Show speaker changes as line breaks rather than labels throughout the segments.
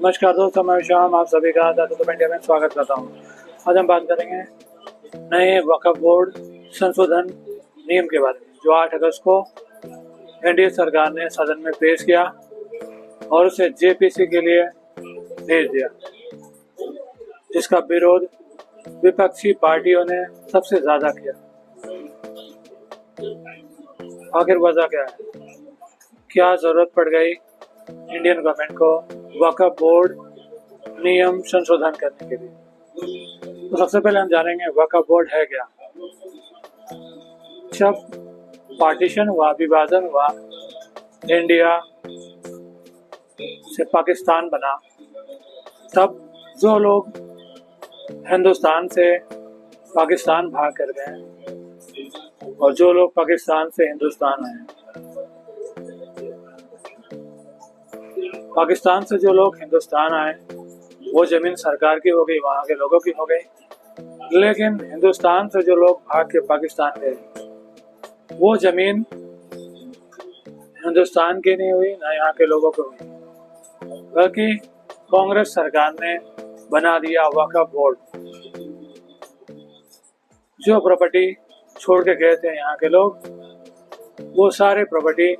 नमस्कार दोस्तों, मैं श्याम आप सभी का दादू इंडिया में स्वागत करता हूँ। आज हम बात करेंगे नए वक्फ बोर्ड संशोधन नियम के बारे में, जो 8 अगस्त को एनडीए सरकार ने सदन में पेश किया और उसे जेपीसी के लिए भेज दिया। इसका विरोध विपक्षी पार्टियों ने सबसे ज्यादा किया। आखिर वजह क्या है? क्या जरूरत पड़ गई इंडियन गवर्नमेंट को वक्फ बोर्ड नियम संशोधन करने के लिए? तो सबसे पहले हम जानेंगे वक्फ बोर्ड है क्या। जब पार्टीशन हुआ, विभाजन हुआ, इंडिया से पाकिस्तान बना, तब जो लोग हिंदुस्तान से पाकिस्तान भाग कर गए और जो लोग पाकिस्तान से हिंदुस्तान आए, पाकिस्तान से जो लोग हिंदुस्तान आए वो जमीन सरकार की हो गई, वहाँ के लोगों की हो गई। लेकिन हिंदुस्तान से जो लोग भाग के पाकिस्तान गए वो जमीन हिंदुस्तान की नहीं हुई, ना यहाँ के लोगों की हुई, बल्कि कांग्रेस सरकार ने बना दिया वक्फ बोर्ड। जो प्रॉपर्टी छोड़ के गए थे यहाँ के लोग, वो सारे प्रॉपर्टी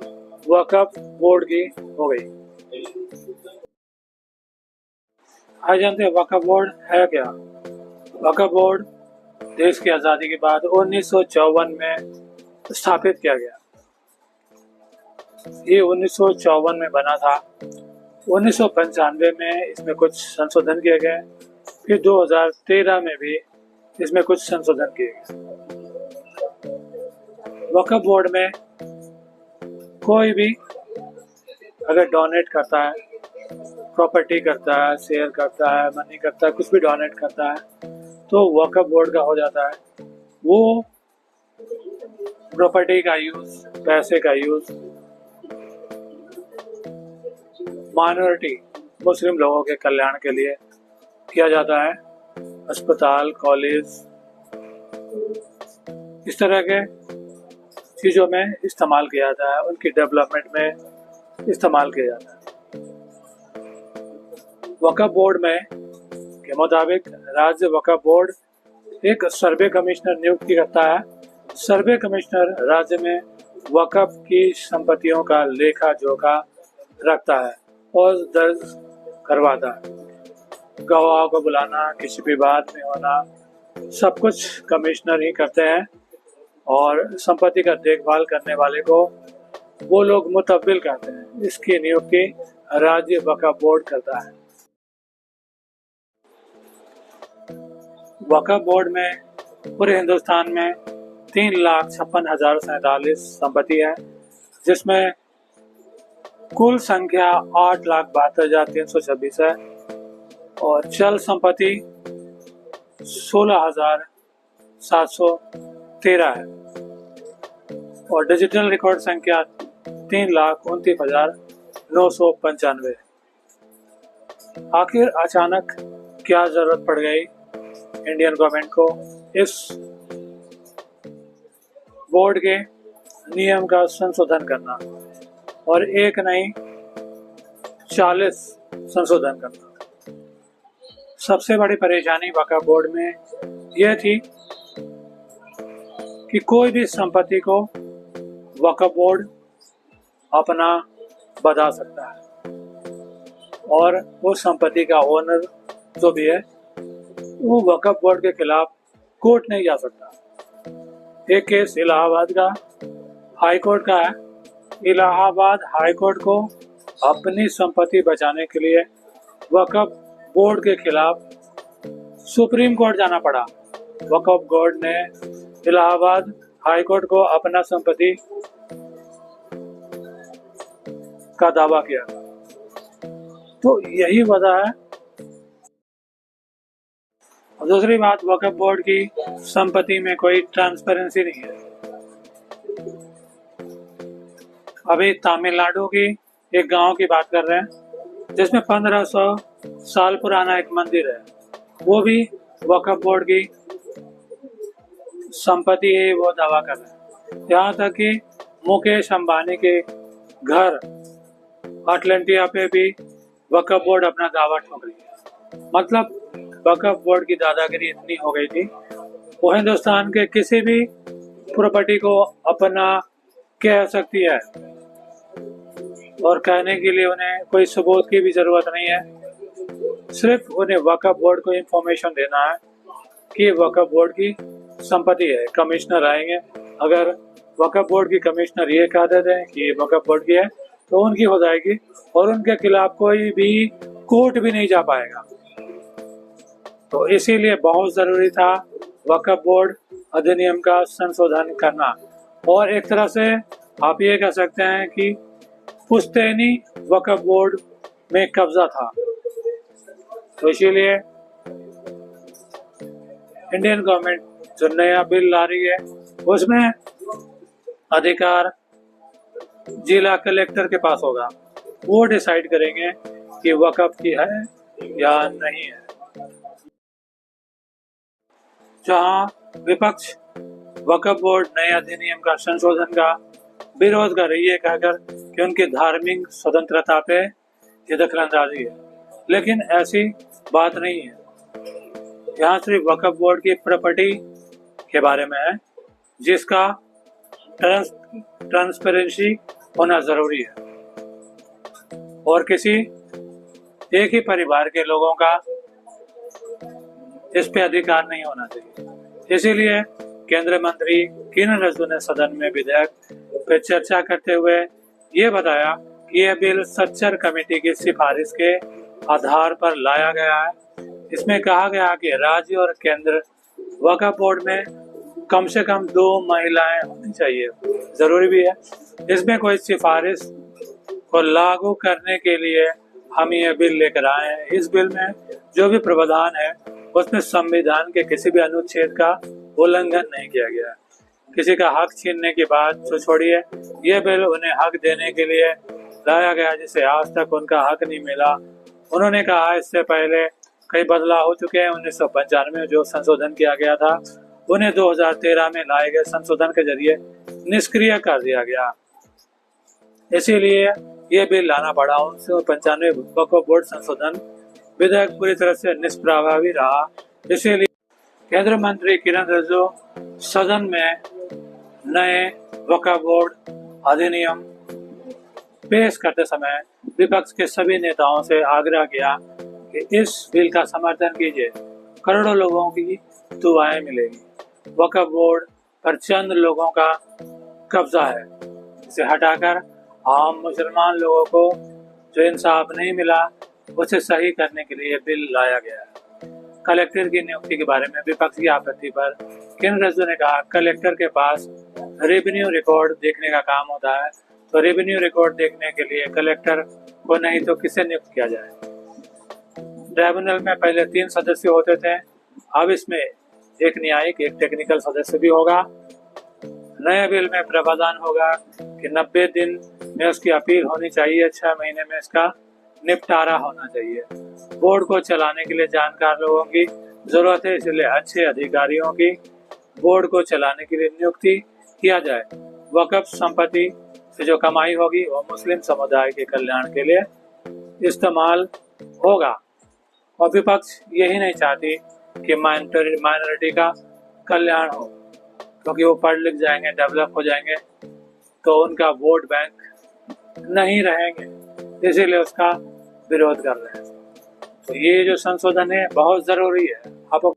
वक्फ बोर्ड की हो गई। आज जानते हैं वक्फ बोर्ड है क्या। वक्फ बोर्ड देश की आज़ादी के बाद 1954 में स्थापित किया गया। ये 1954 में बना था। 1995 में इसमें कुछ संशोधन किए गए, फिर 2013 में भी इसमें कुछ संशोधन किए गए। वक्फ बोर्ड में कोई भी अगर डोनेट करता है, प्रॉपर्टी करता है, शेयर करता है, मनी करता है, कुछ भी डोनेट करता है, तो वक्फ बोर्ड का हो जाता है। वो प्रॉपर्टी का यूज, पैसे का यूज माइनॉरिटी मुस्लिम लोगों के कल्याण के लिए किया जाता है। अस्पताल, कॉलेज, इस तरह के चीजों में इस्तेमाल किया जाता है, उनकी डेवलपमेंट में इस्तेमाल किया जाता है। वक्फ बोर्ड में के मुताबिक राज्य वक्फ बोर्ड एक सर्वे कमिश्नर नियुक्त करता है। सर्वे कमिश्नर राज्य में वक्फ की संपत्तियों का लेखा जोखा रखता है और दर्ज करवाता है। गवाहों को बुलाना, किसी विवाद में होना, सब कुछ कमिश्नर ही करते हैं और संपत्ति का देखभाल करने वाले को वो लोग मुतव्विल करते हैं। इसकी नियुक्ति राज्य वक्फ बोर्ड करता है। वक्फ बोर्ड में पूरे हिंदुस्तान में 3,56,047 संपत्ति है, जिसमें कुल संख्या 8,72,326 है और चल संपत्ति 16,713 है और डिजिटल रिकॉर्ड संख्या 3,29,995 है। आखिर अचानक क्या जरूरत पड़ गई इंडियन गवर्नमेंट को इस बोर्ड के नियम का संशोधन करना और एक नहीं 40 संशोधन करना? सबसे बड़ी परेशानी वक्फ बोर्ड में यह थी कि कोई भी संपत्ति को वक्फ बोर्ड अपना बता सकता है और वो संपत्ति का ओनर जो भी है वो वक्फ बोर्ड के खिलाफ कोर्ट नहीं जा सकता। एक केस इलाहाबाद का हाई कोर्ट का है। इलाहाबाद हाई कोर्ट को अपनी संपत्ति बचाने के लिए वक्फ बोर्ड के खिलाफ सुप्रीम कोर्ट जाना पड़ा। वक्फ बोर्ड ने इलाहाबाद हाई कोर्ट को अपना संपत्ति का दावा किया। तो यही वजह है। और दूसरी बात, वक्फ बोर्ड की संपत्ति में कोई ट्रांसपेरेंसी नहीं है। अभी तमिलनाडु की एक गांव की बात कर रहे हैं, जिसमें 1500 साल पुराना एक मंदिर है, वो भी वक्फ बोर्ड की संपत्ति है, वो दावा कर रहे हैं। यहाँ तक कि मुकेश अंबानी के घर अटलांटिया पे भी वक्फ बोर्ड अपना दावा ठोक रही है। मतलब वक्फ बोर्ड की दादागिरी इतनी हो गई थी, वो हिंदुस्तान के किसी भी प्रॉपर्टी को अपना कह सकती है और कहने के लिए उन्हें कोई सबूत की भी जरूरत नहीं है। सिर्फ उन्हें वक्फ बोर्ड को इंफॉर्मेशन देना है कि वक्फ बोर्ड की संपत्ति है। कमिश्नर आएंगे, अगर वक्फ बोर्ड की कमिश्नर ये कह देते हैं कि वक्फ बोर्ड की है तो उनकी हो जाएगी और उनके खिलाफ कोई भी कोर्ट भी नहीं जा पाएगा। तो इसीलिए बहुत जरूरी था वक्फ बोर्ड अधिनियम का संशोधन करना। और एक तरह से आप ये कह सकते हैं कि पुश्तैनी वक्फ बोर्ड में कब्जा था। तो इसीलिए इंडियन गवर्नमेंट जो नया बिल ला रही है उसमें अधिकार जिला कलेक्टर के पास होगा। वो डिसाइड करेंगे कि वक्फ की है या नहीं है। जहां विपक्ष वक्फ बोर्ड नए अधिनियम का संशोधन का विरोध कर रही है कहकर कि उनकी धार्मिक स्वतंत्रता पे ये दखलंदाजी है, लेकिन ऐसी बात नहीं है। यहाँ सिर्फ वक्फ बोर्ड की प्रॉपर्टी के बारे में है जिसका ट्रांसपेरेंसी होना जरूरी है और किसी एक ही परिवार के लोगों का इस पे अधिकार नहीं होना चाहिए। इसीलिए केंद्रीय मंत्री किरण रिजिजू ने सदन में विधेयक पर चर्चा करते हुए ये बताया कि यह बिल सच्चर कमेटी की सिफारिश के आधार पर लाया गया है। इसमें कहा गया कि राज्य और केंद्र वक्फ बोर्ड में कम से कम 2 महिलाएं होनी चाहिए, जरूरी भी है। इसमें कोई सिफारिश को लागू करने के लिए हम ये बिल लेकर आए हैं। इस बिल में जो भी प्रावधान है उसमें संविधान के किसी भी अनुच्छेद का उल्लंघन नहीं किया गया है। किसी का हक छीनने की बात तो छोड़िए, ये बिल उन्हें हक देने के लिए लाया गया जिसे आज तक उनका हक नहीं मिला। उन्होंने कहा इससे पहले कई बदलाव हो चुके हैं। 1995 में जो संशोधन किया गया था उन्हें 2013 में लाए गए संशोधन के जरिए निष्क्रिय कर दिया गया। इसीलिए ये बिल लाना पड़ा। 1995 वक्फ बोर्ड संशोधन विधेयक पूरी तरह से निष्प्रभावी रहा। इसीलिए केंद्रीय मंत्री किरण रिजिजू सदन में नए वक्फ बोर्ड अधिनियम पेश करते समय विपक्ष के सभी नेताओं से आग्रह किया कि इस बिल का समर्थन कीजिए। करोड़ों लोगों की दुआएं मिलेगी। वक्फ बोर्ड पर चंद लोगों का कब्जा है, इसे हटाकर आम मुसलमान लोगों को जो इंसाफ नहीं मिला उसे सही करने के लिए बिल लाया गया है। कलेक्टर की नियुक्ति के बारे में विपक्ष की आपत्ति पर किरण रिजिजू ने कहा, कलेक्टर के पास रेवेन्यू रिकॉर्ड देखने का काम होता है, तो रेवेन्यू रिकॉर्ड देखने के लिए कलेक्टर को नहीं तो किसे नियुक्त किया जाए। ट्राइब्यूनल में पहले 3 सदस्य होते थे, अब इसमें एक न्यायिक एक टेक्निकल सदस्य भी होगा। नए बिल में प्रावधान होगा कि 90 दिन में उसकी अपील होनी चाहिए, 6 महीने में इसका निपटारा होना चाहिए। बोर्ड को चलाने के लिए जानकार लोगों की जरूरत है, इसलिए अच्छे अधिकारियों की बोर्ड को चलाने के लिए नियुक्ति किया जाए। वक्फ संपत्ति से जो कमाई होगी वो मुस्लिम समुदाय के कल्याण के लिए इस्तेमाल होगा। और विपक्ष यही नहीं चाहती कि माइनॉरिटी का कल्याण हो, क्योंकि वो पढ़ लिख जाएंगे, डेवलप हो जाएंगे तो उनका वोट बैंक नहीं रहेंगे, इसीलिए उसका विरोध कर रहे हैं। तो ये जो संशोधन है बहुत जरूरी है। आपको